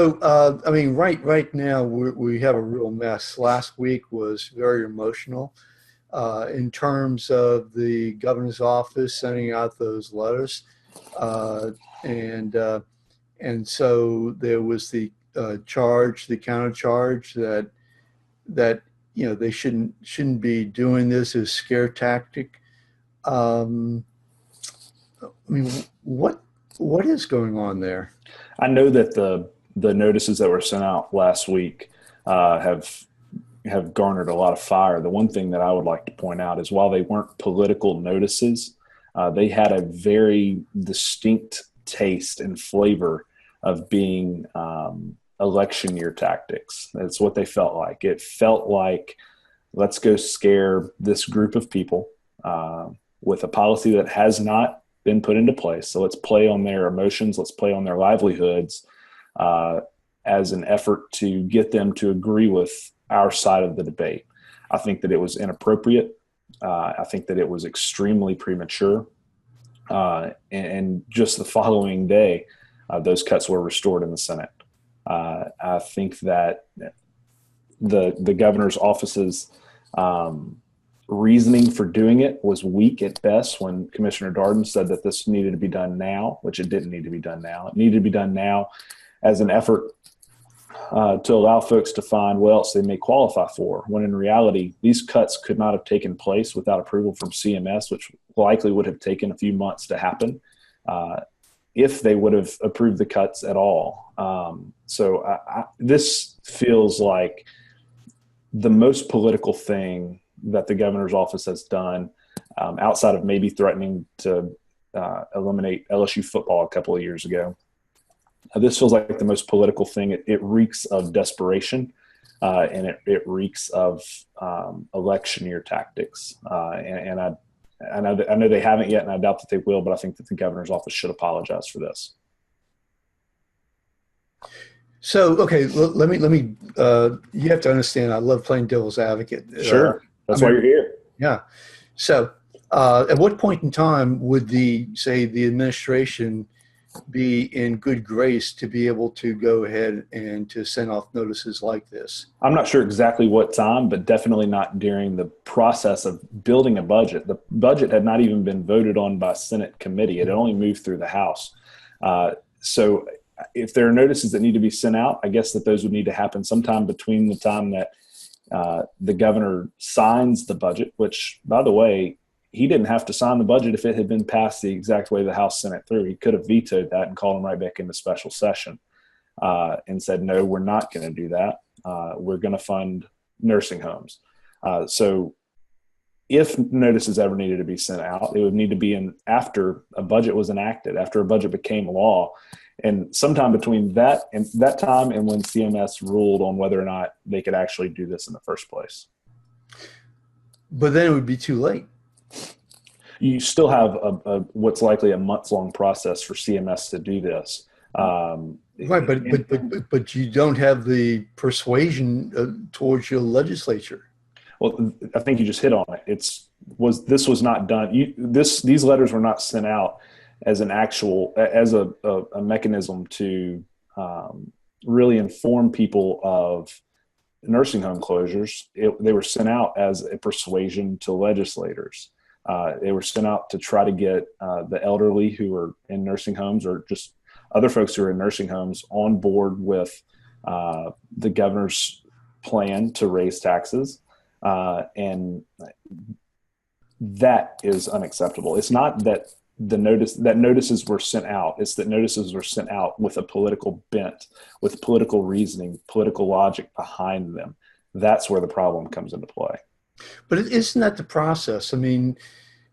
So, I mean, right now we have a real mess. Last week was very emotional in terms of the governor's office sending out those letters, uh, and uh, and so there was the charge, the counter charge that they shouldn't be doing this as scare tactic. Um, I mean, what is going on there? I know that the notices that were sent out last week have garnered a lot of fire. The one thing that I would like to point out is while they weren't political notices, they had a very distinct taste and flavor of being election year tactics. That's what they felt like. It felt like, let's go scare this group of people with a policy that has not been put into place. So let's play on their emotions. Let's play on their livelihoods as an effort to get them to agree with our side of the debate. I think that it was inappropriate. I think that it was extremely premature. And just the following day, those cuts were restored in the Senate. I think that the governor's office's reasoning for doing it was weak at best when Commissioner Dardenne said that this needed to be done now, which it didn't need to be done now. It needed to be done now as an effort to allow folks to find what else they may qualify for, when in reality, these cuts could not have taken place without approval from CMS, which likely would have taken a few months to happen if they would have approved the cuts at all. This feels like the most political thing that the governor's office has done, outside of maybe threatening to eliminate LSU football a couple of years ago. This feels like the most political thing. It reeks of desperation, and it reeks of election year tactics. And I know they haven't yet, and I doubt that they will, but I think that the governor's office should apologize for this. So, okay, let me. You have to understand. I love playing devil's advocate. Sure, that's why you're here. Yeah. So, at what point in time would the administration be in good grace to be able to go ahead and to send off notices like this? I'm not sure exactly what time, but definitely not during the process of building a budget. The budget had not even been voted on by Senate committee. It had only moved through the House. So if there are notices that need to be sent out, I guess that those would need to happen sometime between the time that the governor signs the budget, which, by the way, he didn't have to sign the budget if it had been passed the exact way the House sent it through. He could have vetoed that and called him right back into special session and said, no, we're not going to do that. We're going to fund nursing homes. So if notices ever needed to be sent out, it would need to be in after a budget was enacted, after a budget became law. And sometime between that time and when CMS ruled on whether or not they could actually do this in the first place. But then it would be too late. You still have what's likely a months-long process for CMS to do this. Right, but you don't have the persuasion towards your legislature. Well, I think you just hit on it. This was not done. These letters were not sent out as a mechanism to really inform people of nursing home closures. They were sent out as a persuasion to legislators. They were sent out to try to get the elderly who are in nursing homes, or just other folks who are in nursing homes, on board with the governor's plan to raise taxes. And that is unacceptable. It's not that notices were sent out. It's that notices were sent out with a political bent, with political reasoning, political logic behind them. That's where the problem comes into play. But isn't that the process? I mean,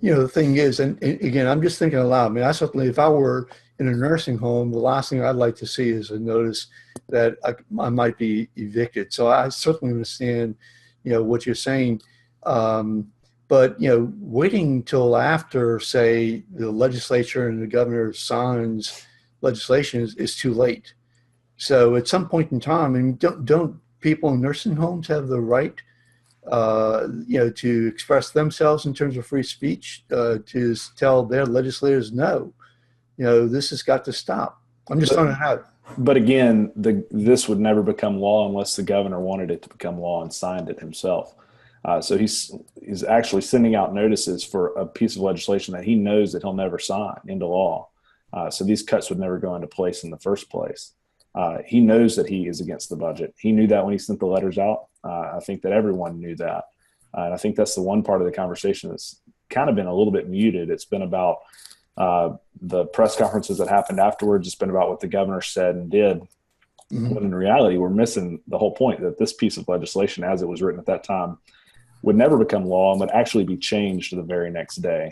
the thing is, and again, I'm just thinking aloud. I mean, I certainly, if I were in a nursing home, the last thing I'd like to see is a notice that I might be evicted. So I certainly understand, what you're saying. But, waiting till after, say, the legislature and the governor signs legislation is too late. So at some point in time, and don't people in nursing homes have the right to express themselves in terms of free speech, to tell their legislators, no, this has got to stop. I'm just throwing it out. But again, this would never become law unless the governor wanted it to become law and signed it himself. So he's actually sending out notices for a piece of legislation that he knows that he'll never sign into law. So these cuts would never go into place in the first place. He knows that he is against the budget. He knew that when he sent the letters out. I think that everyone knew that. And I think that's the one part of the conversation that's kind of been a little bit muted. It's been about the press conferences that happened afterwards. It's been about what the governor said and did. Mm-hmm. When in reality, we're missing the whole point that this piece of legislation, as it was written at that time, would never become law and would actually be changed the very next day.